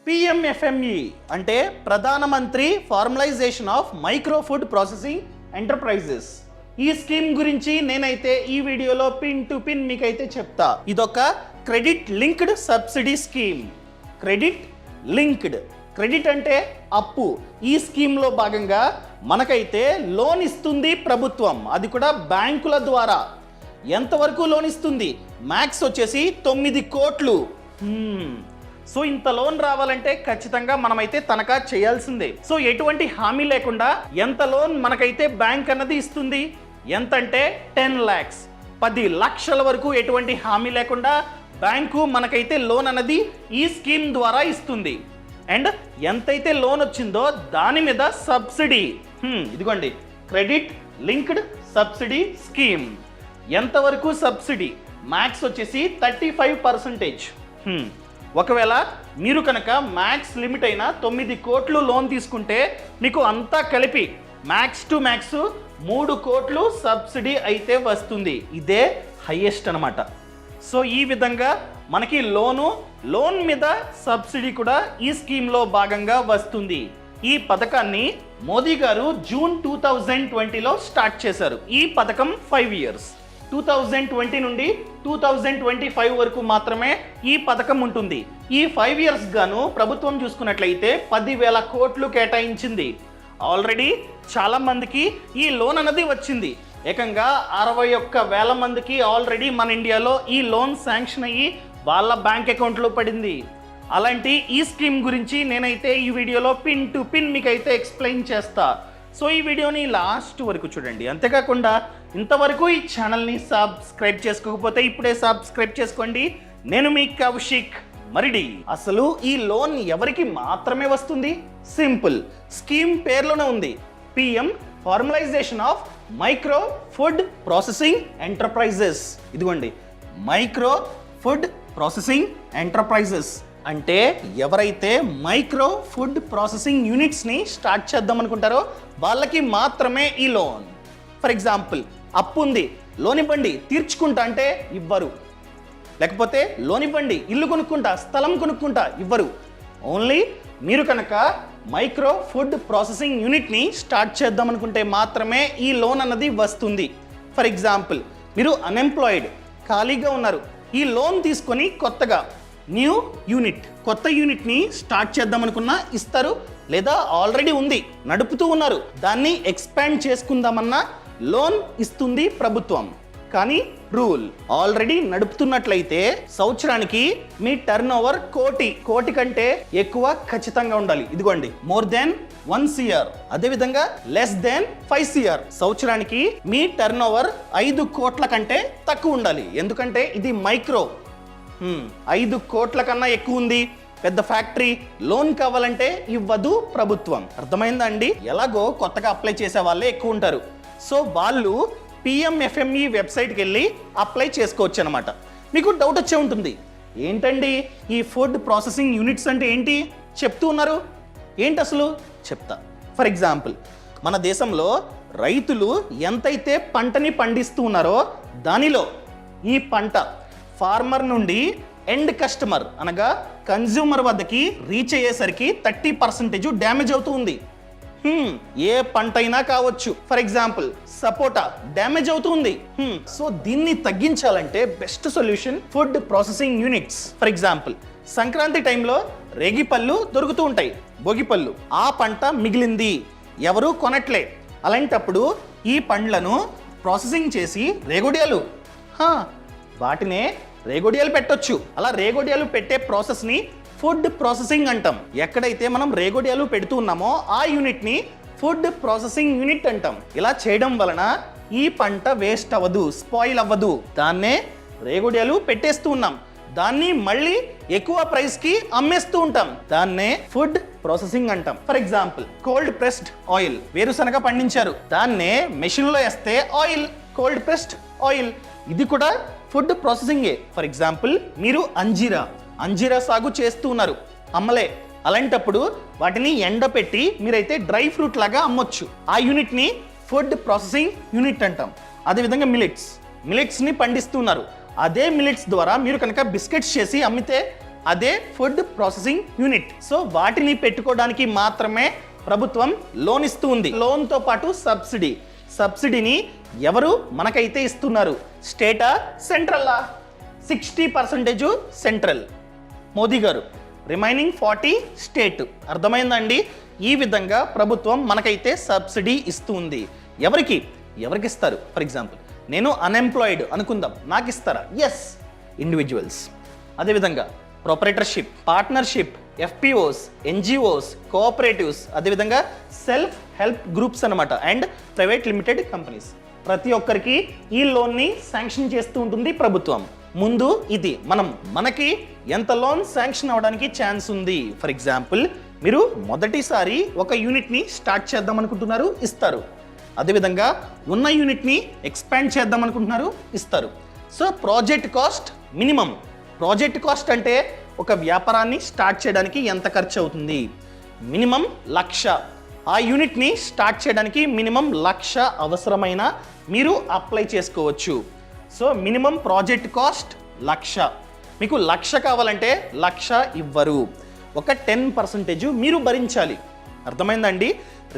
PMFME అంటే ప్రధానమంత్రి formalisation of micro food processing enterprises. ఈ స్కీమ్ గురించి నేనైతే ఈ వీడియోలో పిన్ టు పిన్ మీకైతే చెప్తా. ఇదొక credit linked subsidy scheme. Credit అంటే అప్పు. ఈ స్కీమ్లో భాగంగా మనకైతే లోన్ ఇస్తుంది ప్రభుత్వం, అది కూడా బ్యాంకుల ద్వారా. ఎంతవరకు లోన్ ఇస్తుంది? మ్యాక్స్ వచ్చేసి 9 కోట్లు. సో ఇంత లోన్ రావాలంటే ఖచ్చితంగా మనమైతే తనఖా చేయాల్సిందే. సో ఎటువంటి హామీ లేకుండా ఎంత లోన్ మనకైతే బ్యాంక్ అన్నది ఇస్తుంది? ఎంతంటే 10 lakhs, 10 లక్షల వరకు ఎటువంటి హామీ లేకుండా బ్యాంకు మనకైతే లోన్ అన్నది ఈ స్కీమ్ ద్వారా ఇస్తుంది. అండ్ ఎంతైతే లోన్ వచ్చిందో దాని మీద సబ్సిడీ. ఇదిగోండి, క్రెడిట్ లింక్డ్ సబ్సిడీ స్కీమ్. ఎంతవరకు సబ్సిడీ? మ్యాక్స్ వచ్చేసి 35%. ఒకవేళ మీరు కనుక మ్యాక్స్ లిమిట్ అయిన 9 కోట్లు లోన్ తీసుకుంటే మీకు అంతా కలిపి మ్యాక్స్ టు మ్యాక్స్ 3 కోట్లు సబ్సిడీ అయితే వస్తుంది. ఇదే హైయెస్ట్ అనమాట. సో ఈ విధంగా మనకి లోన్ మీద సబ్సిడీ కూడా ఈ స్కీమ్లో భాగంగా వస్తుంది. ఈ పథకాన్ని మోదీ గారు జూన్ 2020లో స్టార్ట్ చేశారు. ఈ పథకం 5 years, 2020 నుండి 2025 వరకు మాత్రమే ఈ పథకం ఉంటుంది. ఈ 5 years గాను ప్రభుత్వం చూసుకున్నట్లయితే 10,000 కోట్లు కేటాయించింది. ఆల్రెడీ చాలా మందికి ఈ లోన్ అన్నది వచ్చింది. ఏకంగా 61,000 మందికి ఆల్రెడీ మన ఇండియాలో ఈ లోన్ శాంక్షన్ అయ్యి వాళ్ళ బ్యాంక్ అకౌంట్లో పడింది. అలాంటి ఈ స్కీమ్ గురించి నేనైతే ఈ వీడియోలో పిన్ టు పిన్ మీకైతే ఎక్స్ప్లెయిన్ చేస్తా. సో ఈ వీడియోని లాస్ట్ వరకు చూడండి. అంతేకాకుండా ఇంతవరకు ఈ ఛానల్ని సబ్స్క్రైబ్ చేసుకోకపోతే ఇప్పుడే సబ్స్క్రైబ్ చేసుకోండి. నేను మీ కౌశిక్ మరిడి. అసలు ఈ లోన్ ఎవరికి మాత్రమే వస్తుంది? సింపుల్, స్కీమ్ పేర్లోనే ఉంది. PM formalisation of micro food processing enterprises. ఇదిగోండి, మైక్రో ఫుడ్ ప్రాసెసింగ్ ఎంటర్ప్రైజెస్ అంటే ఎవరైతే మైక్రో ఫుడ్ ప్రాసెసింగ్ యూనిట్స్ని స్టార్ట్ చేద్దాం అనుకుంటారో వాళ్ళకి మాత్రమే ఈ లోన్. ఫర్ ఎగ్జాంపుల్, అప్పు ఉంది, లోన్ ఇవ్వండి తీర్చుకుంటా అంటే ఇవ్వరు. లేకపోతే లోన్ ఇవ్వండి ఇల్లు కొనుక్కుంటా, స్థలం కొనుక్కుంటా, ఇవ్వరు. ఓన్లీ మీరు కనుక మైక్రో ఫుడ్ ప్రాసెసింగ్ యూనిట్ని స్టార్ట్ చేద్దాం అనుకుంటే మాత్రమే ఈ లోన్ అన్నది వస్తుంది. ఫర్ ఎగ్జాంపుల్, మీరు అన్ఎంప్లాయిడ్, ఖాళీగా ఉన్నారు, ఈ లోన్ తీసుకొని కొత్తగా కొత్త యూనిట్ని స్టార్ట్ చేద్దాం అనుకున్నా ఇస్తారు. లేదా ఆల్రెడీ ఉంది, నడుపుతూ ఉన్నారు, దాన్ని ఎక్స్పాండ్ చేసుకుందామన్నా లోన్ ఇస్తుంది ప్రభుత్వం. కానీ రూల్, ఆల్రెడీ నడుపుతున్నట్లయితే సంవత్సరానికి మీ టర్న్ ఓవర్ కోటి కంటే ఎక్కువ ఖచ్చితంగా ఉండాలి. ఇదిగోండి, మోర్ దెన్ 1 CR. అదేవిధంగా లెస్ దెన్ 5 CR. సంవత్సరానికి మీ టర్న్ ఓవర్ 5 కోట్ల కంటే తక్కువ ఉండాలి. ఎందుకంటే ఇది మైక్రో. 5 కోట్ల కన్నా ఎక్కువ ఉంది, పెద్ద ఫ్యాక్టరీ, లోన్ కావాలంటే ఇవ్వదు ప్రభుత్వం. అర్థమైందా అండి? ఎలాగో కొత్తగా అప్లై చేసే వాళ్ళే ఎక్కువ ఉంటారు. సో వాళ్ళు పిఎంఎఫ్ఎంఈ వెబ్సైట్కి వెళ్ళి అప్లై చేసుకోవచ్చు అనమాట. మీకు డౌట్ వచ్చే ఉంటుంది, ఏంటండి ఈ ఫుడ్ ప్రాసెసింగ్ యూనిట్స్ అంటే ఏంటి చెప్తూ ఉన్నారు, ఏంటి అసలు చెప్తా. ఫర్ ఎగ్జాంపుల్, మన దేశంలో రైతులు ఎంతైతే పంటని పండిస్తూ ఉన్నారో దానిలో ఈ పంట ఫార్మర్ నుండి ఎండ్ కస్టమర్ అనగా కన్జ్యూమర్ వద్దకి రీచ్ అయ్యేసరికి 30% డ్యామేజ్ అవుతూ ఉంది. ఏ పంట అయినా కావచ్చు. ఫర్ ఎగ్జాంపుల్, సపోటా డ్యామేజ్ అవుతుంది. సో దీన్ని తగ్గించాలంటే best solution food processing units. For example, Sankranti టైంలో రేగిపళ్ళు దొరుకుతూ ఉంటాయి, భోగిపళ్ళు. ఆ పంట మిగిలింది, ఎవరు కొనట్లే. అలాంటప్పుడు ఈ పండ్లను ప్రాసెసింగ్ చేసి రేగొడియాలు, వాటినే రేగొడియాలు పెట్టొచ్చు. అలా రేగొడియాలు పెట్టే ప్రాసెస్ని ఫుడ్ ప్రాసెసింగ్ అంటాం. ఎక్కడైతే మనం రేగొడియాలు పెడుతూ ఉన్నామో ఆ యూనిట్ని ఫుడ్ ప్రాసెసింగ్ యూనిట్ అంటాం. ఇలా చేయడం వలన ఈ పంట వేస్ట్ అవ్వదు, స్పాయిల్ అవ్వదు. దాన్నే రేగొడియాలు పెట్టేస్తూ ఉన్నాం, దాన్ని మళ్ళీ ఎక్కువ ప్రైస్కి అమ్మేస్తూ ఉంటాం. దాన్నే ఫుడ్ ప్రాసెసింగ్ అంటాం. For example, cold pressed oil, వేరుశనగ పండించారు, దాన్నే మెషిన్లో వేస్తే ఆయిల్, కోల్డ్ ప్రెస్డ్ ఆయిల్. ఇది కూడా ఫుడ్ ప్రాసెసింగే. ఫర్ ఎగ్జాంపుల్, మీరు అంజీరా సాగు చేస్తూ ఉన్నారు, అమ్మలే. అలాంటప్పుడు వాటిని ఎండపెట్టి మీరైతే డ్రై ఫ్రూట్ లాగా అమ్మొచ్చు. ఆ యూనిట్ని ఫుడ్ ప్రాసెసింగ్ యూనిట్ అంటాం. అదేవిధంగా మిలెట్స్ని పండిస్తున్నారు, అదే మిలెట్స్ ద్వారా మీరు కనుక బిస్కెట్స్ చేసి అమ్మితే అదే ఫుడ్ ప్రాసెసింగ్ యూనిట్. సో వాటిని పెట్టుకోవడానికి మాత్రమే ప్రభుత్వం లోన్ ఇస్తూ ఉంది. లోన్తో పాటు సబ్సిడీని ఎవరు మనకైతే ఇస్తున్నారు? స్టేటా, సెంట్రల్లా? 60% సెంట్రల్, మోదీ గారు, రిమైనింగ్ 40 స్టేట్. అర్థమైందండి? ఈ విధంగా ప్రభుత్వం మనకైతే సబ్సిడీ ఇస్తుంది. ఎవరికి ఇస్తారు? ఫర్ ఎగ్జాంపుల్ నేను అన్ఎంప్లాయిడ్ అనుకుందాం, నాకు ఇస్తారా? Yes, individuals. అదేవిధంగా proprietorship, partnership, FPOs, NGOs, cooperatives, అదేవిధంగా సెల్ఫ్ హెల్ప్ గ్రూప్స్ అనమాట, అండ్ ప్రైవేట్ లిమిటెడ్ కంపెనీస్. ప్రతి ఒక్కరికి ఈ లోన్ని శాంక్షన్ చేస్తూ ఉంటుంది ప్రభుత్వం. ముందు ఇది మనకి ఎంత లోన్ శాంక్షన్ అవ్వడానికి ఛాన్స్ ఉంది? ఫర్ ఎగ్జాంపుల్ మీరు మొదటిసారి ఒక యూనిట్ని స్టార్ట్ చేద్దాం అనుకుంటున్నారు, ఇస్తారు. అదేవిధంగా ఉన్న యూనిట్ని ఎక్స్పాండ్ చేద్దాం అనుకుంటున్నారు, ఇస్తారు. So project cost minimum. Project cost అంటే ఒక వ్యాపారాన్ని స్టార్ట్ చేయడానికి ఎంత ఖర్చు అవుతుంది? మినిమం 1,00,000. ఆ యూనిట్ని స్టార్ట్ చేయడానికి మినిమం 1,00,000 అవసరమైన మీరు అప్లై చేసుకోవచ్చు. So minimum project cost 1,00,000. మీకు 1,00,000 కావాలంటే 1,00,000 ఇవ్వరు, ఒక 10% మీరు భరించాలి. అర్థమైందండి?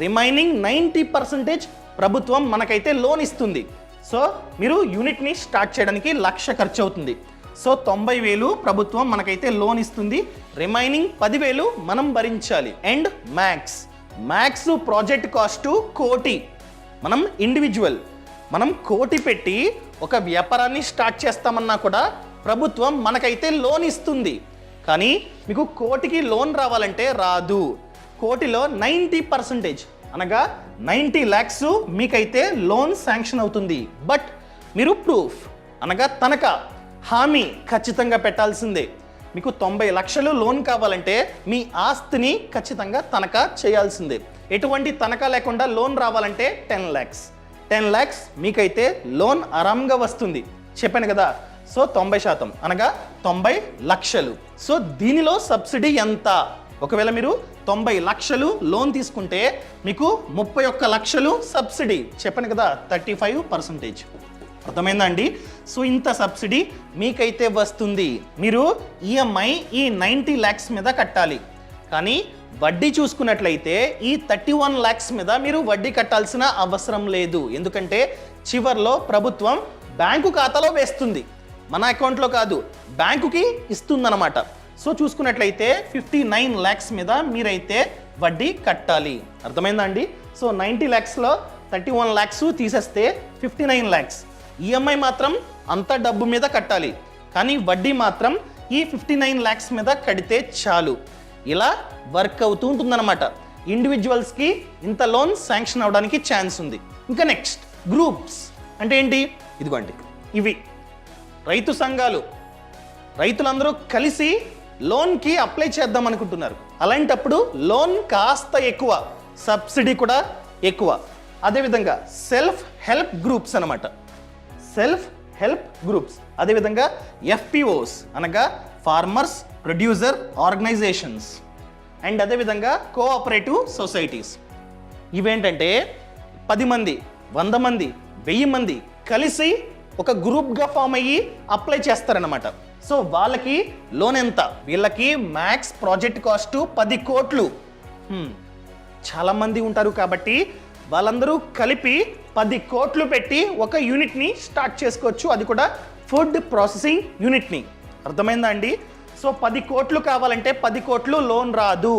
రిమైనింగ్ 90% ప్రభుత్వం మనకైతే లోన్ ఇస్తుంది. సో మీరు యూనిట్ని స్టార్ట్ చేయడానికి 1,00,000 ఖర్చు అవుతుంది. సో 90,000 ప్రభుత్వం మనకైతే లోన్ ఇస్తుంది, రిమైనింగ్ 10,000 మనం భరించాలి. And max project cost 1,00,00,000. మనం ఇండివిజువల్ మనం 1,00,00,000 పెట్టి ఒక వ్యాపారాన్ని స్టార్ట్ చేస్తామన్నా కూడా ప్రభుత్వం మనకైతే లోన్ ఇస్తుంది. కానీ మీకు 1,00,00,000కి లోన్ రావాలంటే రాదు. 1,00,00,000లో 90%, అనగా 90 lakhs మీకైతే లోన్ శాంక్షన్ అవుతుంది. బట్ మీరు ప్రూఫ్, అనగా తనఖా, హామీ ఖచ్చితంగా పెట్టాల్సిందే. మీకు 90 లక్షలు లోన్ కావాలంటే మీ ఆస్తిని ఖచ్చితంగా తనఖా చేయాల్సిందే. ఎటువంటి తనఖా లేకుండా లోన్ రావాలంటే 10 lakhs మీకైతే లోన్ ఆరాంగా వస్తుంది. చెప్పాను కదా. సో 90%, అనగా 90 లక్షలు. సో దీనిలో సబ్సిడీ ఎంత? ఒకవేళ మీరు 90 లక్షలు లోన్ తీసుకుంటే మీకు 31 లక్షలు సబ్సిడీ. చెప్పాను కదా, 35%. అర్థమైందా అండి? సో ఇంత సబ్సిడీ మీకైతే వస్తుంది. మీరు ఈఎంఐ ఈ 90 lakhs మీద కట్టాలి. కానీ వడ్డీ చూసుకున్నట్లయితే ఈ 31 lakhs మీద మీరు వడ్డీ కట్టాల్సిన అవసరం లేదు. ఎందుకంటే చివర్లో ప్రభుత్వం బ్యాంకు ఖాతాలో వేస్తుంది, మన అకౌంట్లో కాదు, బ్యాంకుకి ఇస్తుందన్నమాట. సో చూసుకున్నట్లయితే 59 lakhs మీద మీరైతే వడ్డీ కట్టాలి. అర్థమైందా అండి? సో 90 lakhsలో 31 lakhs తీసేస్తే 59 lakhs. ఈఎంఐ మాత్రం అంత డబ్బు మీద కట్టాలి, కానీ వడ్డీ మాత్రం ఈ 59 lakhs మీద కడితే చాలు. ఇలా వర్క్ అవుతూ ఉంటుందన్నమాట. ఇండివిజువల్స్కి ఇంత లోన్ శాంక్షన్ అవడానికి ఛాన్స్ ఉంది. ఇంకా నెక్స్ట్ గ్రూప్స్ అంటే ఏంటి? ఇదిగోండి, ఇవి రైతు సంఘాలు. రైతులందరూ కలిసి లోన్కి అప్లై చేద్దాం అనుకుంటున్నారు. అలాంటప్పుడు లోన్ కాస్త ఎక్కువ, సబ్సిడీ కూడా ఎక్కువ. అదేవిధంగా సెల్ఫ్ హెల్ప్ గ్రూప్స్ అనమాట, అదేవిధంగా ఎఫ్పిఓస్ అనగా ఫార్మర్స్ ప్రొడ్యూసర్ ఆర్గనైజేషన్స్, అండ్ అదేవిధంగా కోఆపరేటివ్ సొసైటీస్. ఇవేంటంటే 10 మంది, 100 మంది, 1000 మంది కలిసి ఒక గ్రూప్గా ఫామ్ అయ్యి అప్లై చేస్తారనమాట. సో వాళ్ళకి లోన్ ఎంత? వీళ్ళకి మ్యాక్స్ ప్రాజెక్ట్ కాస్ట్ 10 కోట్లు. చాలామంది ఉంటారు కాబట్టి వాళ్ళందరూ కలిపి 10 కోట్లు పెట్టి ఒక యూనిట్ని స్టార్ట్ చేసుకోవచ్చు, అది కూడా ఫుడ్ ప్రాసెసింగ్ యూనిట్ని. అర్థమైందా అండి? సో 10 కోట్లు కావాలంటే 10 కోట్లు లోన్ రాదు,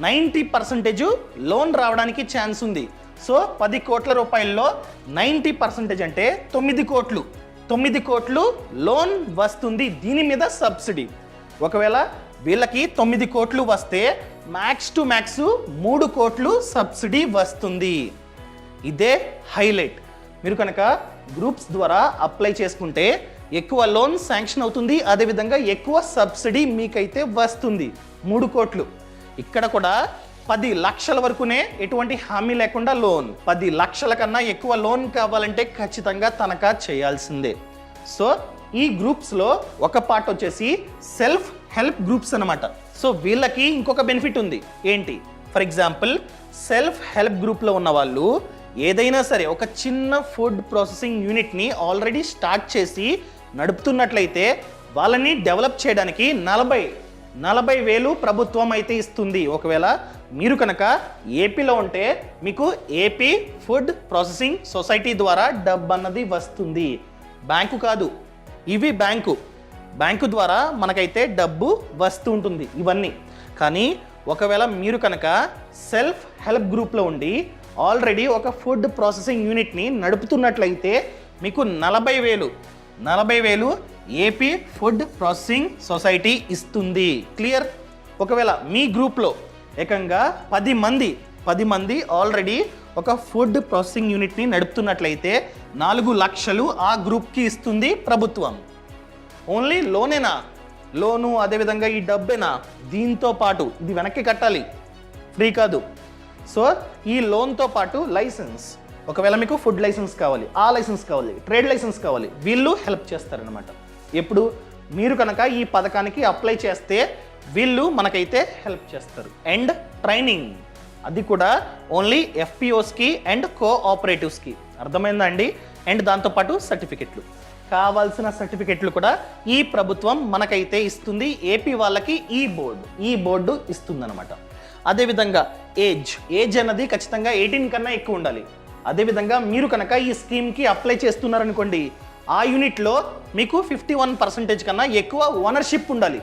90% లోన్ రావడానికి ఛాన్స్ ఉంది. సో 10 కోట్ల రూపాయల్లో 90% అంటే 9 కోట్లు. 9 కోట్లు లోన్ వస్తుంది, దీని మీద సబ్సిడీ. ఒకవేళ వీళ్ళకి 9 కోట్లు వస్తే మ్యాక్స్ టు మ్యాక్స్ 3 కోట్లు సబ్సిడీ వస్తుంది. ఇదే హైలైట్. మీరు కనుక గ్రూప్స్ ద్వారా అప్లై చేసుకుంటే ఎక్కువ లోన్ శాంక్షన్ అవుతుంది, అదేవిధంగా ఎక్కువ సబ్సిడీ మీకైతే వస్తుంది. 3 కోట్లు. ఇక్కడ కూడా 10 లక్షల వరకునే ఎటువంటి హామీ లేకుండా లోన్. 10 లక్షల కన్నా ఎక్కువ లోన్ కావాలంటే ఖచ్చితంగా తనఖా చేయాల్సిందే. సో ఈ గ్రూప్స్లో ఒక పార్ట్ వచ్చేసి సెల్ఫ్ హెల్ప్ గ్రూప్స్ అనమాట. సో వీళ్ళకి ఇంకొక బెనిఫిట్ ఉంది. ఏంటి? ఫర్ ఎగ్జాంపుల్ సెల్ఫ్ హెల్ప్ గ్రూప్లో ఉన్న వాళ్ళు ఏదైనా సరే ఒక చిన్న ఫుడ్ ప్రాసెసింగ్ యూనిట్ని ఆల్రెడీ స్టార్ట్ చేసి నడుపుతున్నట్లయితే వాళ్ళని డెవలప్ చేయడానికి 40,000 ప్రభుత్వం అయితే ఇస్తుంది. ఒకవేళ మీరు కనుక ఏపీలో ఉంటే మీకు ఏపీ ఫుడ్ ప్రాసెసింగ్ సొసైటీ ద్వారా డబ్బు అన్నది వస్తుంది. బ్యాంకు కాదు, ఇవి బ్యాంకు ద్వారా మనకైతే డబ్బు వస్తూ ఉంటుంది ఇవన్నీ. కానీ ఒకవేళ మీరు కనుక సెల్ఫ్ హెల్ప్ గ్రూప్లో ఉండి ఆల్రెడీ ఒక ఫుడ్ ప్రాసెసింగ్ యూనిట్ని నడుపుతున్నట్లయితే మీకు 40,000 ఏపీ ఫుడ్ ప్రాసెసింగ్ సొసైటీ ఇస్తుంది. క్లియర్? ఒకవేళ మీ గ్రూప్లో ఏకంగా 10 మంది ఆల్రెడీ ఒక ఫుడ్ ప్రాసెసింగ్ యూనిట్ని నడుపుతున్నట్లయితే 4 లక్షలు ఆ గ్రూప్కి ఇస్తుంది ప్రభుత్వం. ఓన్లీ లోనేనా? లోను అదేవిధంగా ఈ డబ్బేనా? దీంతో పాటు ఇది వెనక్కి కట్టాలి, ఫ్రీ కాదు. సో ఈ లోన్తో పాటు లైసెన్స్, ఒకవేళ మీకు ఫుడ్ లైసెన్స్ కావాలి, ఆ లైసెన్స్ కావాలి, ట్రేడ్ లైసెన్స్ కావాలి, వీళ్ళు హెల్ప్ చేస్తారనమాట. ఎప్పుడు మీరు కనుక ఈ పథకానికి అప్లై చేస్తే వీళ్ళు మనకైతే హెల్ప్ చేస్తారు. అండ్ ట్రైనింగ్, అది కూడా ఓన్లీ ఎఫ్పిఓస్కి అండ్ కోఆపరేటివ్స్కి. అర్థమైందా అండి? అండ్ దాంతోపాటు సర్టిఫికెట్లు, కావాల్సిన సర్టిఫికెట్లు కూడా ఈ ప్రభుత్వం మనకైతే ఇస్తుంది. ఏపీ వాళ్ళకి ఈ బోర్డు ఇస్తుందన్నమాట. అదేవిధంగా ఏజ్ అన్నది ఖచ్చితంగా 18 కన్నా ఎక్కువ ఉండాలి. అదేవిధంగా మీరు కనుక ఈ స్కీమ్కి అప్లై చేస్తున్నారనుకోండి, ఆ యూనిట్లో మీకు 51% కన్నా ఎక్కువ ఓనర్షిప్ ఉండాలి.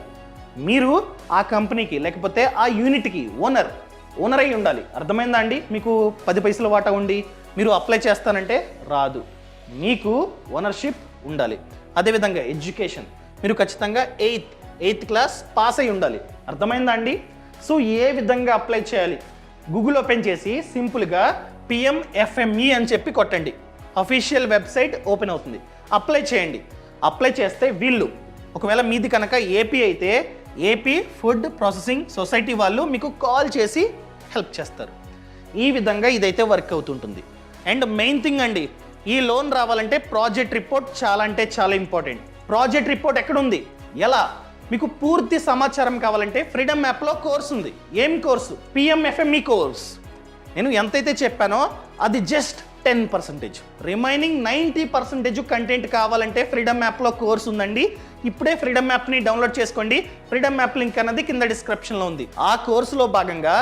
మీరు ఆ కంపెనీకి లేకపోతే ఆ యూనిట్కి ఓనర్ అయి ఉండాలి. అర్థమైందా అండి? మీకు 10 పైసల వాటా ఉండి మీరు అప్లై చేస్తానంటే రాదు, మీకు ఓనర్షిప్ ఉండాలి. అదేవిధంగా ఎడ్యుకేషన్, మీరు ఖచ్చితంగా 8th క్లాస్ పాస్ అయి ఉండాలి. అర్థమైందా అండి? సో ఏ విధంగా అప్లై చేయాలి? గూగుల్ ఓపెన్ చేసి సింపుల్గా PMFME అని చెప్పి కొట్టండి, అఫీషియల్ వెబ్సైట్ ఓపెన్ అవుతుంది. అప్లై చేయండి. అప్లై చేస్తే వీళ్ళు, ఒకవేళ మీది కనుక ఏపీ అయితే ఏపీ ఫుడ్ ప్రాసెసింగ్ సొసైటీ వాళ్ళు మీకు కాల్ చేసి హెల్ప్ చేస్తారు. ఈ విధంగా ఇదైతే వర్క్ అవుతుంటుంది. అండ్ మెయిన్ థింగ్ అండి, ఈ లోన్ రావాలంటే ప్రాజెక్ట్ రిపోర్ట్ చాలా అంటే చాలా ఇంపార్టెంట్. ప్రాజెక్ట్ రిపోర్ట్ ఎక్కడుంది, ఎలా? మీకు పూర్తి సమాచారం కావాలంటే ఫ్రీడమ్ యాప్లో కోర్స్ ఉంది. ఏం కోర్సు? PMFME course. నేను ఎంతైతే చెప్పానో అది జస్ట్ 10%. రిమైనింగ్ 90% కంటెంట్ కావాలంటే ఫ్రీడమ్ యాప్లో కోర్స్ ఉందండి. ఇప్పుడే ఫ్రీడమ్ యాప్ని డౌన్లోడ్ చేసుకోండి. ఫ్రీడమ్ యాప్ లింక్ అన్నది కింద డిస్క్రిప్షన్లో ఉంది. ఆ కోర్సులో భాగంగా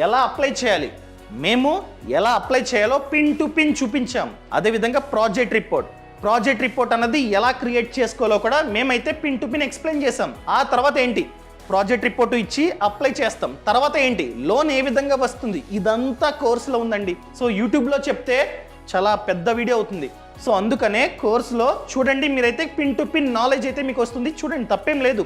ఎలా అప్లై చేయాలి, మేము ఎలా అప్లై చేయాలో పిన్ టు పిన్ చూపించాం. అదేవిధంగా ప్రాజెక్ట్ రిపోర్ట్ అన్నది ఎలా క్రియేట్ చేసుకోవాలో కూడా మేమైతే పిన్ టు పిన్ ఎక్స్ప్లెయిన్ చేసాం. ఆ తర్వాత ఏంటి, ప్రాజెక్ట్ రిపోర్ట్ ఇచ్చి అప్లై చేస్తాం. తర్వాత ఏంటి, లోన్ ఏ విధంగా వస్తుంది, ఇదంతా కోర్సులో ఉందండి. సో యూట్యూబ్లో చెప్తే చాలా పెద్ద వీడియో అవుతుంది. సో అందుకనే కోర్సులో చూడండి, మీరైతే పిన్ టు పిన్ నాలెడ్జ్ అయితే మీకు వస్తుంది. చూడండి, తప్పేం లేదు.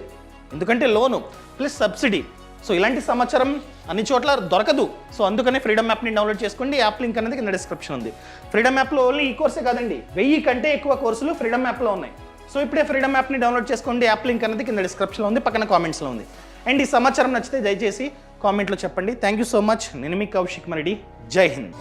ఎందుకంటే లోను ప్లస్ సబ్సిడీ. సో ఇలాంటి సమాచారం అన్ని చోట్ల దొరకదు. సో అందుకనే ఫ్రీడమ్ యాప్ని డౌన్లోడ్ చేసుకోండి. యాప్ లింక్ అనేది కింద డిస్క్రిప్షన్ ఉంది. ఫ్రీడమ్ యాప్లో ఓన్లీ ఈ కోర్సే కాదండి, 1000 కంటే ఎక్కువ కోర్సులు ఫ్రీడమ్ యాప్లో ఉన్నాయి. సో ఇప్పుడే ఫ్రీడమ్ యాప్ని డౌన్లోడ్ చేసుకోండి. యాప్ లింక్ అనేది కింద డిస్క్రిప్షన్లో ఉంది, పక్కన కామెంట్స్లో ఉంది. అండ్ ఈ సమాచారం నచ్చితే దయచేసి కామెంట్లో చెప్పండి. Thank you so much. నేను మీ కౌశిక్ మరెడ్డి. జై హింద్.